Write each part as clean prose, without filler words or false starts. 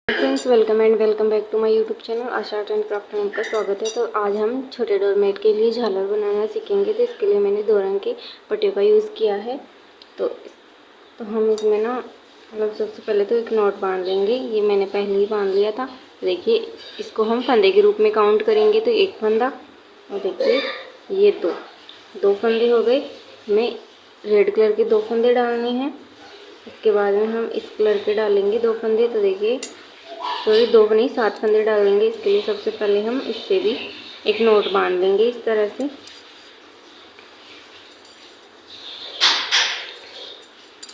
Friends, welcome back to my YouTube channel Asha art and craft में आपका स्वागत है। तो आज हम छोटे डोरमेट के लिए झालर बनाना सीखेंगे। तो इसके लिए मैंने 2 रंग के पट्टियों का यूज़ किया है। तो हम इसमें ना सबसे पहले तो एक नॉट बांध लेंगे। ये मैंने पहले ही बांध लिया था। देखिए, इसको हम फंदे के रूप में काउंट करेंगे। तो एक फंदा, और देखिए ये दो फंदे हो गए। हमें रेड कलर के 2 फंदे डालने हैं। इसके बाद में हम इस कलर के डालेंगे 2 फंदे। तो देखिए, सॉरी 2 नहीं 7 फंदे डालेंगे। इसके लिए सबसे पहले हम इससे भी एक नोट बांध लेंगे इस तरह से।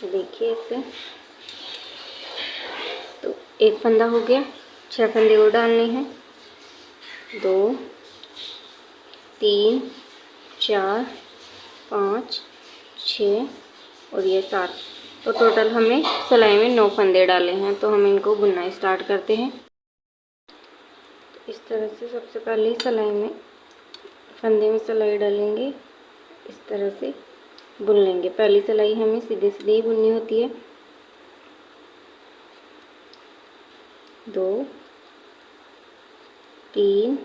देखिए इससे तो एक फंदा हो गया। 6 फंदे और डालने हैं। 2 3 4 5 6 और ये 7। तो टोटल हमने सिलाई में 9 फंदे डाले हैं। तो हम इनको बुनना स्टार्ट करते हैं। इस तरह से सबसे पहले सिलाई में फंदे में सिलाई डालेंगे। इस तरह से बुन लेंगे। पहली सिलाई हमें सीधे सीधे ही बुननी होती है। 2 3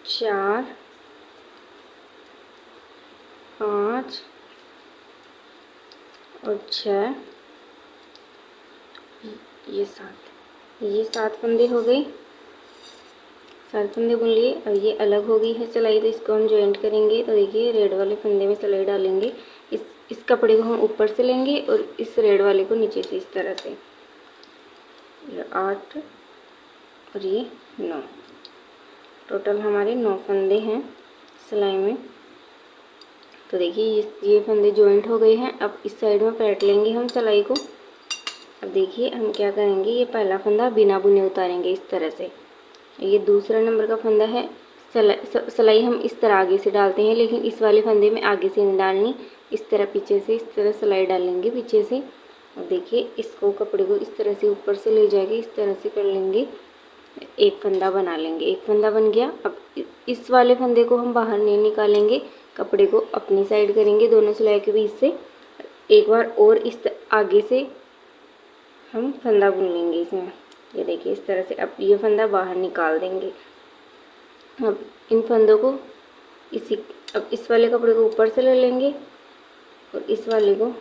4 5 और 6, ये 7 फंदे हो गए। 7 फंदे बुन लिए। अब ये अलग हो गई है सिलाई, तो इसको हम जॉइंट करेंगे। तो देखिए, रेड वाले फंदे में सिलाई डालेंगे। इस कपड़े को हम ऊपर से लेंगे और इस रेड वाले को नीचे से, इस तरह से। ये 8 और ये 9, टोटल हमारे 9 फंदे हैं सिलाई में। तो देखिए, ये फंदे जॉइंट हो गए हैं। अब इस साइड में पलट लेंगे हम सिलाई को। अब देखिए हम क्या करेंगे, ये पहला फंदा बिना बुने उतारेंगे इस तरह से। ये दूसरा नंबर का फंदा है। सिलाई हम इस तरह आगे से डालते हैं, लेकिन इस वाले फंदे में आगे से नहीं डालनी। इस तरह पीछे से, इस तरह सिलाई डालेंगे पीछे से। और देखिए, इसको कपड़े को इस तरह से ऊपर से ले जाके इस तरह से कर लेंगे। एक फंदा बना लेंगे। एक फंदा बन गया। अब इस वाले फंदे को हम बाहर नहीं निकालेंगे, कपड़े को अपनी साइड करेंगे दोनों सिलाई के बीच से। एक बार और इस आगे से हम फंदा बुन लेंगे इसमें। ये देखिए इस तरह से। अब ये फंदा बाहर निकाल देंगे। अब इन फंदों को अब इस वाले कपड़े को ऊपर से ले लेंगे और इस वाले को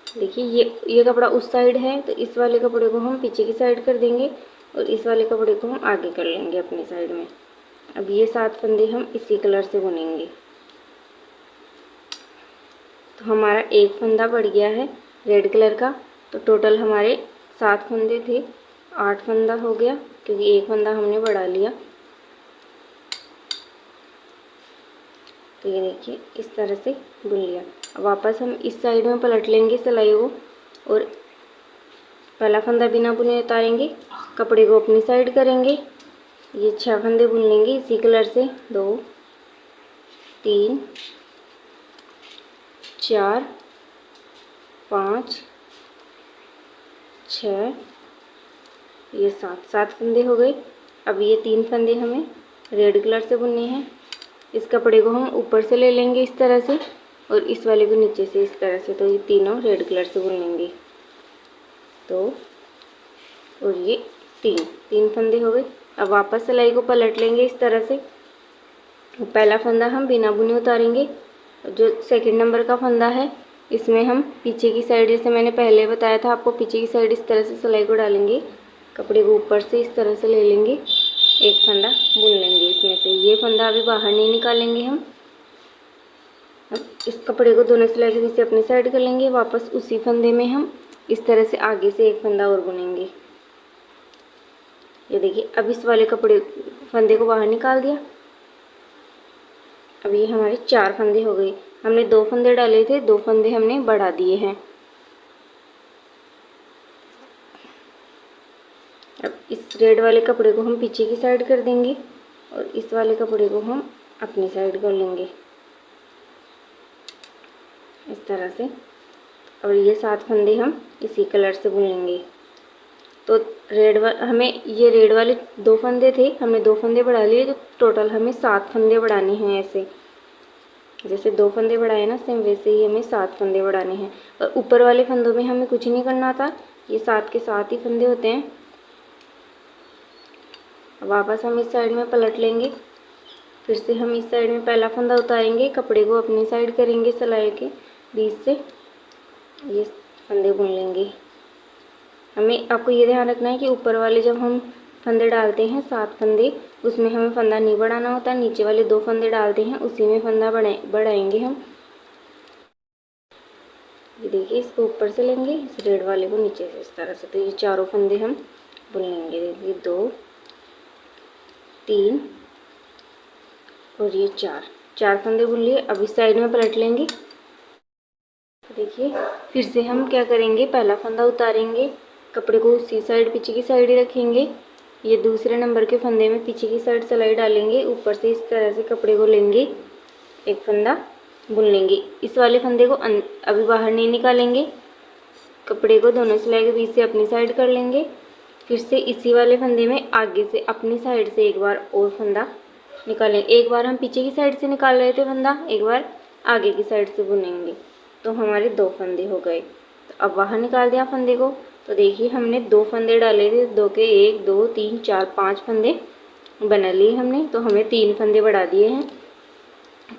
देखिए, ये कपड़ा उस साइड है, तो इस वाले कपड़े को हम पीछे की साइड कर देंगे और इस वाले कपड़े को हम आगे कर लेंगे अपनी साइड में। अब ये 7 फंदे हम इसी कलर से बुनेंगे। तो हमारा एक फंदा बढ़ गया है रेड कलर का। तो टोटल हमारे 7 फंदे थे, 8 फंदा हो गया, क्योंकि एक फंदा हमने बढ़ा लिया। तो ये देखिए इस तरह से बुन लिया। अब वापस हम इस साइड में पलट लेंगे सिलाई को और पहला फंदा बिना बुने उतारेंगे, कपड़े को अपनी साइड करेंगे। ये 6 फंदे बुन लेंगे इसी कलर से। 2 3 4 5 6, ये 7 फंदे हो गए। अब ये 3 फंदे हमें रेड कलर से बुनने हैं। इस कपड़े को हम ऊपर से ले लेंगे इस तरह से और इस वाले को नीचे से इस तरह से। तो ये तीनों रेड कलर से बुन लेंगे। तो और ये 3 फंदे हो गए। अब वापस सिलाई को पलट लेंगे इस तरह से। पहला फंदा हम बिना बुने उतारेंगे। जो सेकंड नंबर का फंदा है, इसमें हम पीछे की साइड, जैसे मैंने पहले बताया था आपको, पीछे की साइड इस तरह से सिलाई को डालेंगे। कपड़े को ऊपर से इस तरह से ले लेंगे, एक फंदा बुन लेंगे इसमें से। ये फंदा अभी बाहर नहीं निकालेंगे हम। अब इस कपड़े को दोनों सिलाई के नीचे अपनी साइड कर लेंगे। वापस उसी फंदे में हम इस तरह से आगे से एक फंदा और बुनेंगे। ये देखिए, अब इस वाले फंदे को बाहर निकाल दिया। अब ये हमारे 4 फंदे हो गए। हमने 2 फंदे डाले थे, 2 फंदे हमने बढ़ा दिए हैं। अब इस रेड वाले कपड़े को हम पीछे की साइड कर देंगे और इस वाले कपड़े को हम अपनी साइड कर लेंगे इस तरह से। और ये 7 फंदे हम इसी कलर से बुनेंगे। तो हमें ये रेड वाले 2 फंदे थे, हमने 2 फंदे बढ़ा लिए। तो टोटल हमें 7 फंदे बढ़ाने हैं ऐसे। जैसे 2 फंदे बढ़ाए ना, सेम वैसे ही हमें 7 फंदे बढ़ाने हैं। और ऊपर वाले फंदों में हमें कुछ नहीं करना था, ये 7 के 7 ही फंदे होते हैं। वापस हम इस साइड में पलट लेंगे, फिर से हम इस साइड में पहला फंदा उतारेंगे, कपड़े को अपनी साइड करेंगे, सिलाई के बीच से ये फंदे बुन लेंगे। हमें आपको ये ध्यान रखना है कि ऊपर वाले जब हम फंदे डालते हैं 7 फंदे, उसमें हमें फंदा नहीं बढ़ाना होता। नीचे वाले 2 फंदे डालते हैं, उसी में फंदा बढ़ाएंगे हम। ये देखिए, इसको ऊपर से लेंगे, इस रेड वाले को नीचे से इस तरह से। तो ये चारों फंदे हम बुन लेंगे। देखिए 2 3 और ये 4 फंदे बुन लिए। अब इस साइड में पलट लेंगे। देखिए फिर से हम क्या करेंगे, पहला फंदा उतारेंगे, कपड़े को उसी साइड पीछे की साइड ही रखेंगे। ये दूसरे नंबर के फंदे में पीछे की साइड सिलाई डालेंगे, ऊपर से इस तरह से कपड़े को लेंगे, एक फंदा बुन लेंगे। इस वाले फंदे को अभी बाहर नहीं निकालेंगे, कपड़े को दोनों सिलाई के बीच से अपनी साइड कर लेंगे। फिर से इसी वाले फंदे में आगे से अपनी साइड से एक बार और फंदा निकालेंगे। एक बार हम पीछे की साइड से निकाल रहे थे फंदा, एक बार आगे की साइड से बुनेंगे, तो हमारे 2 फंदे हो गए। तो अब बाहर निकाल दिया फंदे को। तो देखिए हमने 2 फंदे डाले थे, 2 के 1 2 3 4 5 फंदे बना लिए हमने, तो हमें 3 फंदे बढ़ा दिए हैं।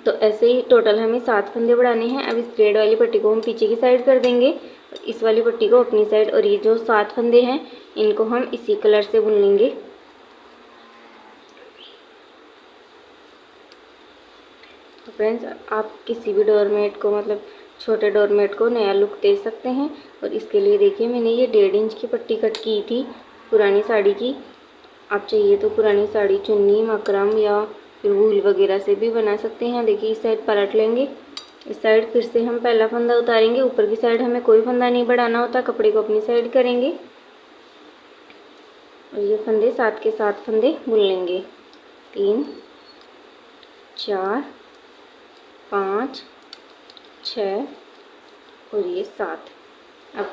तो ऐसे ही टोटल हमें 7 फंदे बढ़ाने हैं। अब इस थ्रेड वाली पट्टी को हम पीछे की साइड कर देंगे, और इस वाली पट्टी को अपनी साइड। और ये जो 7 फंदे हैं इनको हम इसी कलर से बुन लेंगे। तो फ्रेंड्स, आप किसी भी डोरमेट को, मतलब छोटे डोरमेट को नया लुक दे सकते हैं। और इसके लिए देखिए मैंने ये 1.5 इंच की पट्टी कट की थी पुरानी साड़ी की। आप चाहिए तो पुरानी साड़ी चुन्नी, मकरम या फिर वूल वगैरह से भी बना सकते हैं। देखिए इस साइड पलट लेंगे, इस साइड फिर से हम पहला फंदा उतारेंगे। ऊपर की साइड हमें कोई फंदा नहीं बढ़ाना होता, कपड़े को अपनी साइड करेंगे और ये फंदे 7 के 7 फंदे बुन लेंगे। 3 4 5 6 और ये 7। अब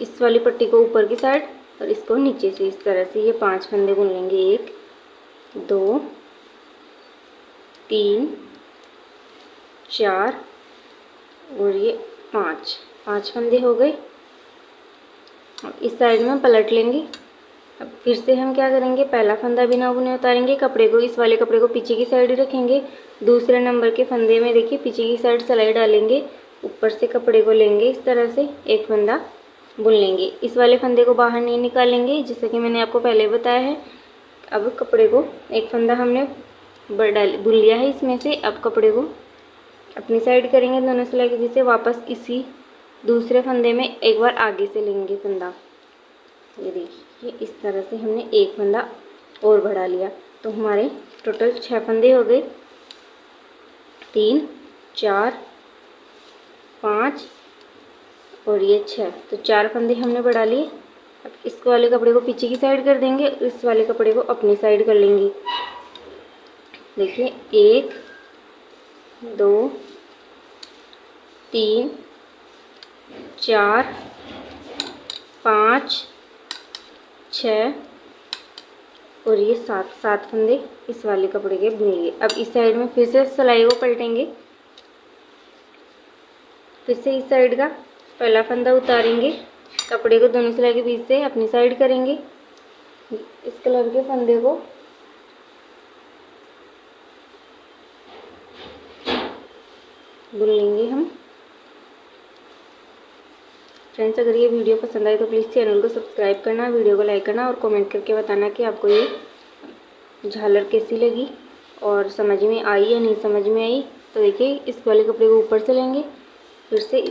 इस वाली पट्टी को ऊपर की साइड और इसको नीचे से इस तरह से ये 5 फंदे बुन लेंगे। 1 2 3 4 और ये 5 फंदे हो गए। अब इस साइड में पलट लेंगे। अब फिर से हम क्या करेंगे, पहला फंदा बिना बुने उतारेंगे, कपड़े को, इस वाले कपड़े को पीछे की साइड रखेंगे। दूसरे नंबर के फंदे में देखिए पीछे की साइड सिलाई डालेंगे, ऊपर से कपड़े को लेंगे, इस तरह से एक फंदा बुन लेंगे। इस वाले फंदे को बाहर नहीं निकालेंगे, जैसे कि मैंने आपको पहले बताया है। अब कपड़े को एक फंदा हमने बुन लिया है इसमें से। अब कपड़े को अपनी साइड करेंगे, दोनों सिलाई के बीच से। वापस इसी दूसरे फंदे में एक बार आगे से लेंगे फंदा। ये देखिए इस तरह से हमने एक फंदा और बढ़ा लिया, तो हमारे टोटल 6 फंदे हो गए। 3 4 5 और ये 6, तो 4 फंदे हमने बढ़ा लिए। अब इस वाले कपड़े को पीछे की साइड कर देंगे, इस वाले कपड़े को अपनी साइड कर लेंगे। देखिए 1 2 3 4 5 6 और ये 7 फंदे इस वाले कपड़े के बुन लिए। अब इस साइड में फिर से सिलाई को पलटेंगे, फिर से इस साइड का पहला फंदा उतारेंगे, कपड़े को दोनों सिलाई के बीच से अपनी साइड करेंगे। इस कलर के फंदे को बुन लेंगे हम। फ्रेंड्स, अगर ये वीडियो पसंद आए तो प्लीज़ चैनल को सब्सक्राइब करना, वीडियो को लाइक करना और कमेंट करके बताना कि आपको ये झालर कैसी लगी और समझ में आई या नहीं समझ में आई। तो देखिए इस वाले कपड़े को ऊपर से लेंगे, फिर से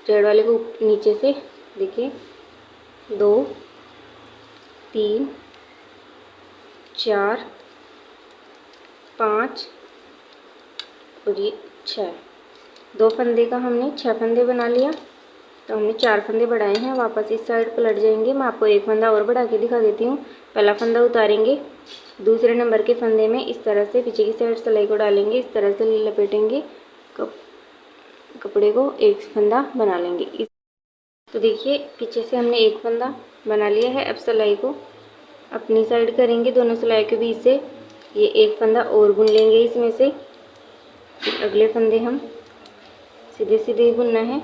रेड वाले को नीचे से, देखिए 2 3 4 5 और ये 6, 2 फंदे का हमने 6 फंदे बना लिया। तो हमने 4 फंदे बढ़ाए हैं। वापस इस साइड पलट जाएंगे, मैं आपको एक फंदा और बढ़ा के दिखा देती हूँ। पहला फंदा उतारेंगे, दूसरे नंबर के फंदे में इस तरह से पीछे की साइड सिलाई को डालेंगे, इस तरह से लपेटेंगे, कपड़े को एक फंदा बना लेंगे। तो देखिए पीछे से हमने एक फंदा बना लिया है। अब सिलाई को अपनी साइड करेंगे, दोनों सिलाई के बीच से ये एक फंदा और बुन लेंगे इसमें से। फिर अगले फंदे हम सीधे सीधे ही बुनना है।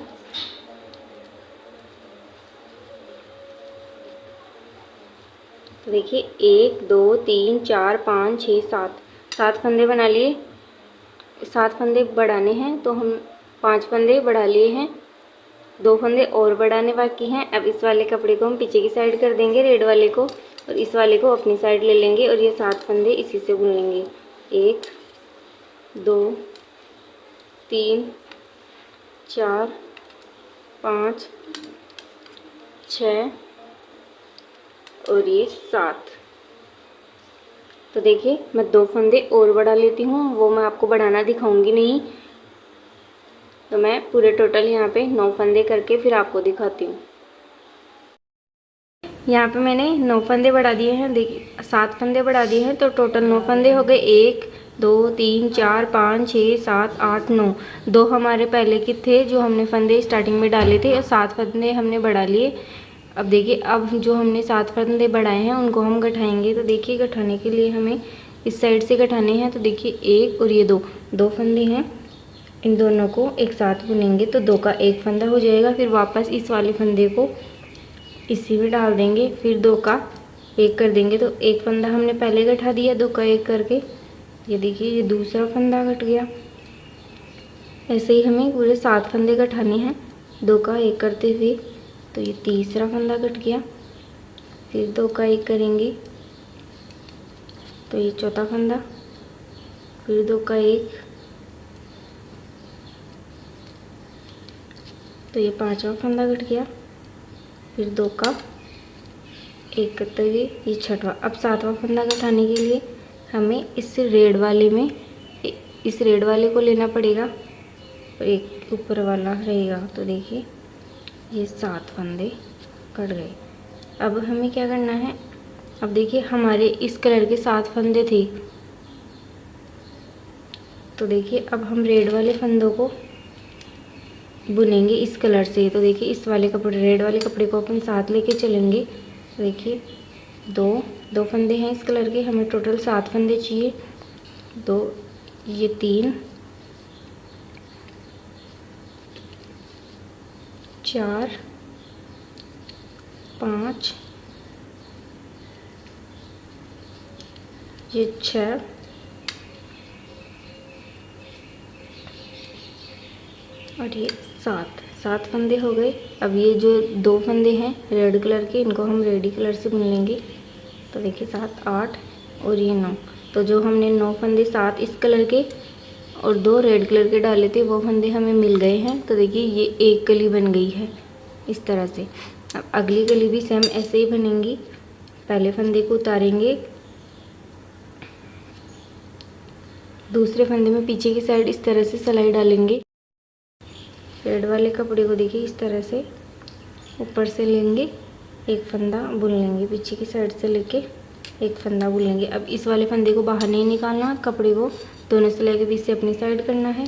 तो देखिए 1 2 3 4 5 6 7 7 फंदे बना लिए। 7 फंदे बढ़ाने हैं तो हम 5 फंदे बढ़ा लिए हैं, 2 फंदे और बढ़ाने बाकी हैं। अब इस वाले कपड़े को हम पीछे की साइड कर देंगे, रेड वाले को, और इस वाले को अपनी साइड ले लेंगे और ये 7 फंदे इसी से बुन लेंगे। 1 2 3 4 5 6 और ये 7। तो देखिए मैं 2 फंदे और बढ़ा लेती हूँ, वो मैं आपको बढ़ाना दिखाऊंगी नहीं। तो मैं पूरे टोटल यहाँ पे 9 फंदे करके फिर आपको दिखाती हूँ। यहाँ पे मैंने 9 फंदे बढ़ा दिए हैं। देखिए 7 फंदे बढ़ा दिए हैं तो टोटल 9 फंदे हो गए। 1 2 3 4 5 6 7 8 9। 2 हमारे पहले के थे जो हमने फंदे स्टार्टिंग में डाले थे और 7 फंदे हमने बढ़ा लिए। अब देखिए अब जो हमने 7 फंदे बढ़ाए हैं उनको हम गठाएंगे। तो देखिए गठाने के लिए हमें इस साइड से गठाने हैं। तो देखिए 1 और ये 2 फंदे हैं, इन दोनों को एक साथ बुनेंगे तो 2 का 1 फंदा हो जाएगा। फिर वापस इस वाले फंदे को इसी में डाल देंगे, फिर 2 का 1 कर देंगे। तो 1 फंदा हमने पहले गठा दिया 2 का 1 करके। ये देखिए ये दूसरा फंदा गठ गया। ऐसे ही हमें पूरे 7 फंदे गठाने हैं 2 का 1 करते हुए। तो ये तीसरा फंदा कट गया, फिर 2 का 1 करेंगे तो ये चौथा फंदा, फिर 2 का 1, तो ये 5वां फंदा कट गया, फिर 2 का 1 करते हुए ये 6वां। अब 7वां फंदा गठाने के लिए हमें इस रेड वाले में इस रेड वाले को लेना पड़ेगा और एक ऊपर वाला रहेगा। तो देखिए ये 7 फंदे कट गए। अब हमें क्या करना है, अब देखिए हमारे इस कलर के 7 फंदे थे। तो देखिए अब हम रेड वाले फंदों को बुनेंगे इस कलर से। तो देखिए इस वाले कपड़े रेड वाले कपड़े को अपन साथ लेके चलेंगे। तो देखिए दो फंदे हैं इस कलर के, हमें टोटल 7 फंदे चाहिए। 2 ये 3 4 5 ये 6 और ये 7 फंदे हो गए। अब ये जो 2 फंदे हैं रेड कलर के इनको हम रेडी कलर से बुन लेंगे। तो देखिए 7 8 और ये 9। तो जो हमने 9 फंदे 7 इस कलर के और 2 रेड कलर के डाले थे वो फंदे हमें मिल गए हैं। तो देखिए ये एक कली बन गई है इस तरह से। अब अगली कली भी सेम ऐसे ही बनेंगी। पहले फंदे को उतारेंगे, दूसरे फंदे में पीछे की साइड इस तरह से सिलाई डालेंगे। रेड वाले कपड़े को देखिए इस तरह से ऊपर से लेंगे, एक फंदा बुन लेंगे, पीछे की साइड से लेके एक फंदा बुन लेंगे। अब इस वाले फंदे को बाहर नहीं निकालना, कपड़े को दोनों सिलाई के बीच से अपनी साइड करना है।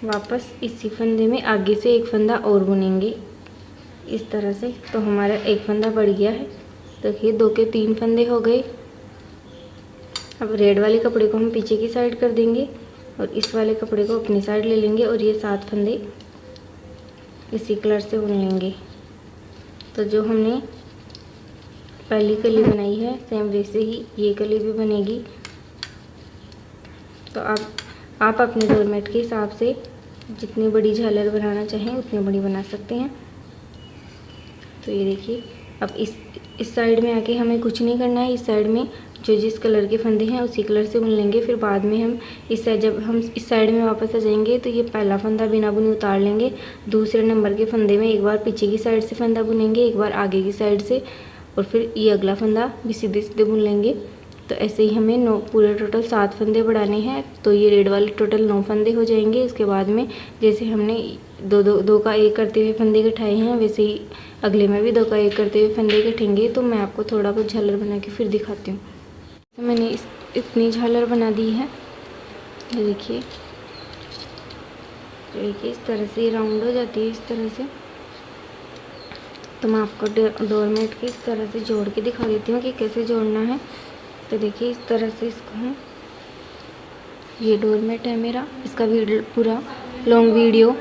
वापस इसी फंदे में आगे से एक फंदा और बुनेंगे इस तरह से। तो हमारा एक फंदा बढ़ गया है। देखिए 2 के 3 फंदे हो गए। अब रेड वाले कपड़े को हम पीछे की साइड कर देंगे और इस वाले कपड़े को अपनी साइड ले लेंगे और ये 7 फंदे इसी कलर से बुन लेंगे। तो जो हमने पहली कली बनाई है सेम वैसे ही ये कली भी बनेगी। तो आप अपने डोरमेट के हिसाब से जितनी बड़ी झालर बनाना चाहें उतनी बड़ी बना सकते हैं। तो ये देखिए अब इस साइड में आके हमें कुछ नहीं करना है। इस साइड में जो जिस कलर के फंदे हैं उसी कलर से बुन लेंगे। फिर बाद में हम जब हम इस साइड में वापस आ जाएंगे तो ये पहला फंदा बिना बुने उतार लेंगे। दूसरे नंबर के फंदे में एक बार पीछे की साइड से फंदा बुनेंगे, एक बार आगे की साइड से, और फिर ये अगला फंदा भी सीधे सीधे बुन लेंगे। तो ऐसे ही हमें 9 पूरे टोटल 7 फंदे बढ़ाने हैं। तो ये रेड वाले टोटल 9 फंदे हो जाएंगे। इसके बाद में जैसे हमने 2 का 1 करते हुए फंदे गठाए हैं वैसे ही अगले में भी 2 का 1 करते हुए फंदे गठेंगे। तो मैं आपको थोड़ा बहुत झालर बना के फिर दिखाती हूँ। तो मैंने इतनी झालर बना दी है, ये देखिए इस तरह से राउंड हो जाती है इस तरह से। तो मैं आपको डोरमेट के इस तरह से जोड़ के दिखा देती हूँ कि कैसे जोड़ना है। तो देखिए इस तरह से इसको हम, ये डोरमेट है मेरा, इसका वीडियो पूरा लॉन्ग वीडियो